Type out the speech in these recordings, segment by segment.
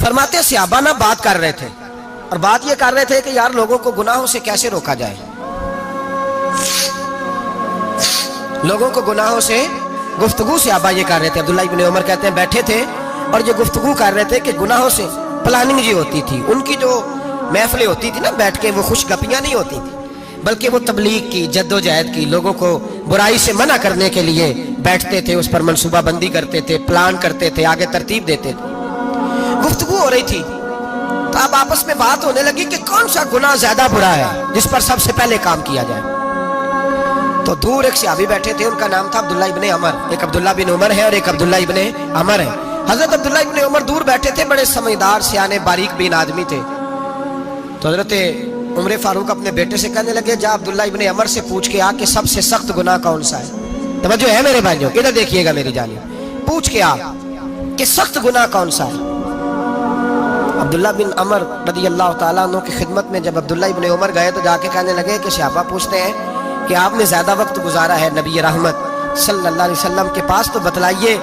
فرماتے ہیں صحابہ نہ بات کر رہے تھے، اور بات یہ کر رہے تھے کہ یار لوگوں کو گناہوں سے کیسے روکا جائے، لوگوں کو گناہوں سے گفتگو صحابہ یہ کر رہے تھے۔ عبداللہ ابن عمر کہتے ہیں بیٹھے تھے اور یہ گفتگو کر رہے تھے کہ گناہوں سے پلاننگ یہ ہوتی تھی، ان کی جو محفلیں ہوتی تھی نا بیٹھ کے، وہ خوش گپیاں نہیں ہوتی تھی، بلکہ وہ تبلیغ کی، جد و جہد کی، لوگوں کو برائی سے منع کرنے کے لیے بیٹھتے تھے، اس پر منصوبہ بندی کرتے تھے، پلان کرتے تھے، آگے ترتیب دیتے تھے۔ گفتگو ہو رہی تھی تو اب آپس میں بات ہونے لگی کہ کون سا گناہ زیادہ برا ہے جس پر سب سے پہلے کام کیا جائے۔ تو دور ایک صحابی بیٹھے تھے، ان کا نام تھا عبداللہ ابن عمر، ایک عبداللہ بن عمر ہے اور ایک عبداللہ ابن عمر ہے۔ حضرت عبداللہ ابن عمر دور بیٹھے تھے، بڑے سمجھدار سیانے باریک بین آدمی تھے۔ تو حضرت عمر فاروق اپنے بیٹے سے کہنے لگے جا عبداللہ ابن عمر سے پوچھ کے آ کہ سب سے سخت گناہ کون سا ہے۔ توجہ ہے میرے بھائیوں، ادھر دیکھیے گا میری جانب، پوچھ کے آ کہ سخت گناہ کون سا ہے۔ عبداللہ بن عمر رضی اللہ تعالیٰ عنہ کی خدمت میں جب عبداللہ ابن عمر گئے تو جا کے کہنے لگے کہ صحابہ پوچھتے ہیں کہ آپ نے زیادہ وقت گزارا ہے نبی رحمت صلی اللہ علیہ وسلم کے پاس، تو بتلائیے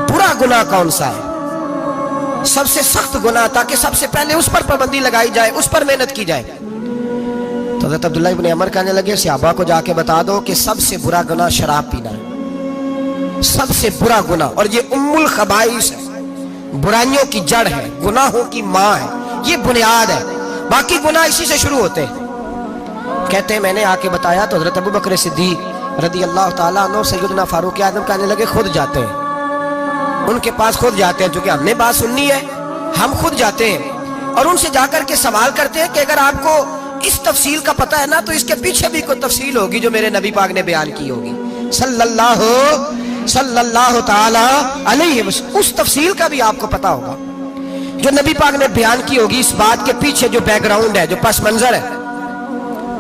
برا گناہ کون سا ہے، سب سے سخت گناہ، تاکہ سب سے پہلے اس پر پابندی لگائی جائے، اس پر محنت کی جائے۔ تو حضرت عبداللہ ابن عمر کہنے لگے صحابہ کو جا کے بتا دو کہ سب سے برا گناہ شراب پینا ہے، سب سے برا گناہ، اور یہ ام الخبائث ہے، برائیوں کی جڑ ہے، گناہوں کی ماں ہے، یہ بنیاد ہے، باقی گناہ اسی سے شروع ہوتے ہیں۔ کہتے ہیں میں نے آ کے بتایا تو حضرت ابو بکر صدیق رضی اللہ تعالیٰ عنہ سیدنا فاروق اعظم کہنے لگے خود جاتے ہیں، ان کے پاس خود جاتے ہیں، چونکہ ہم نے بات سننی ہے ہم خود جاتے ہیں اور ان سے جا کر کے سوال کرتے ہیں کہ اگر آپ کو اس تفصیل کا پتہ ہے نا تو اس کے پیچھے بھی کوئی تفصیل ہوگی جو میرے نبی پاک نے بیان کی ہوگی صلی اللہ تعالی علیہ وسلم، اس تفصیل کا بھی آپ کو پتہ ہوگا جو نبی پاک نے بیان کی ہوگی، اس بات کے پیچھے جو بیک گراؤنڈ ہے، جو پس منظر ہے۔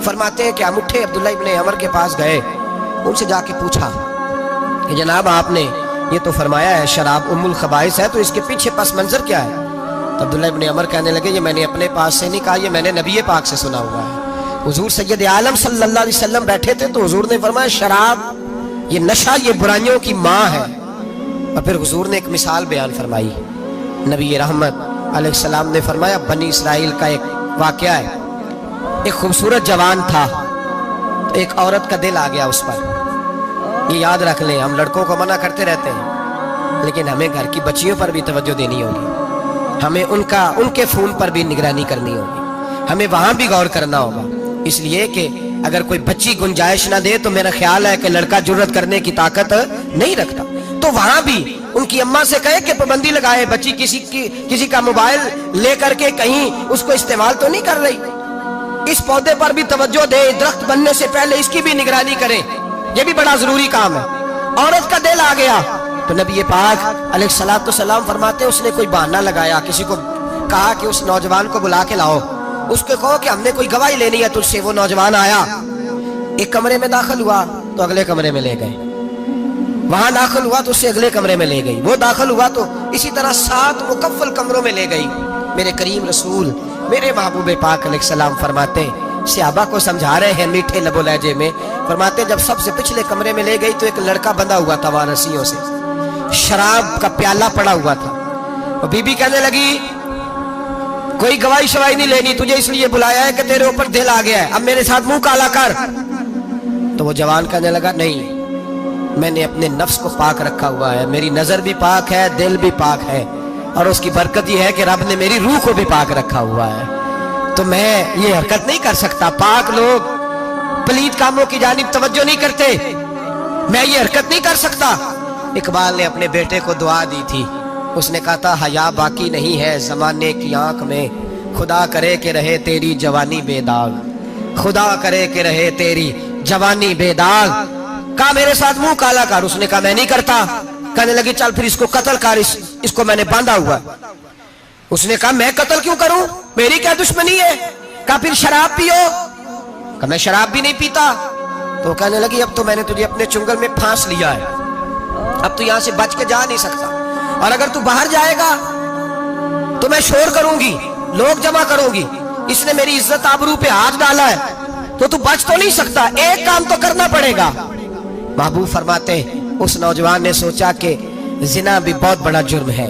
فرماتے ہیں کہ ہم اٹھے، عبداللہ ابن عمر کے پاس گئے، ان سے جا کے پوچھا کہ جناب آپ نے یہ تو فرمایا ہے شراب ام الخبائث ہے، تو اس کے پیچھے پس منظر کیا ہے؟ تو عبداللہ ابن عمر کہنے لگے یہ میں نے اپنے پاس سے نہیں کہا، یہ میں نے نبی پاک سے سنا ہوا ہے۔ حضور سید عالم صلی اللہ علیہ وسلم بیٹھے تھے تو حضور نے فرمایا شراب یہ نشہ یہ برائیوں کی ماں ہے، اور پھر حضور نے ایک مثال بیان فرمائی۔ نبی رحمت علیہ السلام نے فرمایا بنی اسرائیل کا ایک واقعہ ہے، ایک خوبصورت جوان تھا، ایک عورت کا دل آ گیا اس پر۔ یہ یاد رکھ لیں، ہم لڑکوں کو منع کرتے رہتے ہیں لیکن ہمیں گھر کی بچیوں پر بھی توجہ دینی ہوگی، ہمیں ان کے فون پر بھی نگرانی کرنی ہوگی، ہمیں وہاں بھی غور کرنا ہوگا، اس لیے کہ اگر کوئی بچی گنجائش نہ دے تو میرا خیال ہے کہ لڑکا جرت کرنے کی طاقت نہیں رکھتا، تو وہاں بھی ان کی اماں سے کہے کہ پابندی لگائے، بچی کسی کا موبائل لے کر کے کہیں اس کو استعمال تو نہیں کر رہی، اس پودے پر بھی توجہ دے، درخت بننے سے پہلے اس کی بھی نگرانی کرے، یہ بھی بڑا ضروری کام ہے۔ عورت کا دل آ گیا تو نبی پاک علیہ السلام فرماتے ہیں اس نے کوئی بہانہ لگایا، کسی کو کہا کہ اس نوجوان کو بلا کے لاؤ، اس کو کہو کہ ہم نے کوئی گواہی لینی ہے تجھ سے۔ وہ نوجوان آیا، ایک کمرے میں داخل ہوا تو اگلے کمرے میں لے گئے، وہاں داخل ہوا تو اس سے اگلے کمرے میں لے گئی، وہ داخل ہوا تو اسی طرح 7 مکفل کمروں میں لے گئی۔ میرے کریم رسول میرے محبوب پاک علیہ السلام فرماتے ہیں، صحابہ کو سمجھا رہے ہیں میٹھے لب و لہجے میں، فرماتے ہیں جب سب سے پچھلے کمرے میں لے گئی تو ایک لڑکا بندھا ہوا تھا وہاں رسیوں سے، شراب کا پیالہ پڑا ہوا تھا، اور بی بی کہنے لگی کوئی گواہی شواہی نہیں لینی، تجھے اس لیے بلایا ہے کہ تیرے اوپر دل آ گیا ہے، اب میرے ساتھ منہ کالا کر۔ تو وہ جوان کہنے لگا نہیں، میں نے اپنے نفس کو پاک رکھا ہوا ہے، میری نظر بھی پاک ہے، دل بھی پاک ہے، اور اس کی برکت یہ ہے کہ رب نے میری روح کو بھی پاک رکھا ہوا ہے، تو میں یہ حرکت نہیں کر سکتا۔ پاک لوگ پلید کاموں کی جانب توجہ نہیں کرتے، میں یہ حرکت نہیں کر سکتا۔ اقبال نے اپنے بیٹے کو دعا دی تھی، اس نے کہا تھا حیا باقی نہیں ہے زمانے کی آنکھ میں، خدا کرے کہ رہے تیری جوانی بے داغ، خدا کرے کہ رہے تیری جوانی بے داغ۔ کہا میرے ساتھ منہ کالا کر، اس نے کہا میں نہیں کرتا۔ کہنے لگی چل پھر اس کو قتل کر، اس کو میں نے باندھا ہوا۔ اس نے کہا میں قتل کیوں کروں، میری کیا دشمنی ہے؟ کہا پھر شراب پیو، کہا میں شراب بھی نہیں پیتا۔ تو کہنے لگی اب تو میں نے تجھے اپنے چنگل میں پھانس لیا ہے، اب تو یہاں سے بچ کے جا نہیں سکتا، اور اگر تو باہر جائے گا تو میں شور کروں گی، لوگ جمع کروں گی، اس نے میری عزت آبرو پہ ہاتھ ڈالا ہے، تو بچ تو نہیں سکتا، ایک کام تو کرنا پڑے گا۔ محبوب فرماتے اس نوجوان نے سوچا کہ زنا بھی بہت بڑا جرم ہے،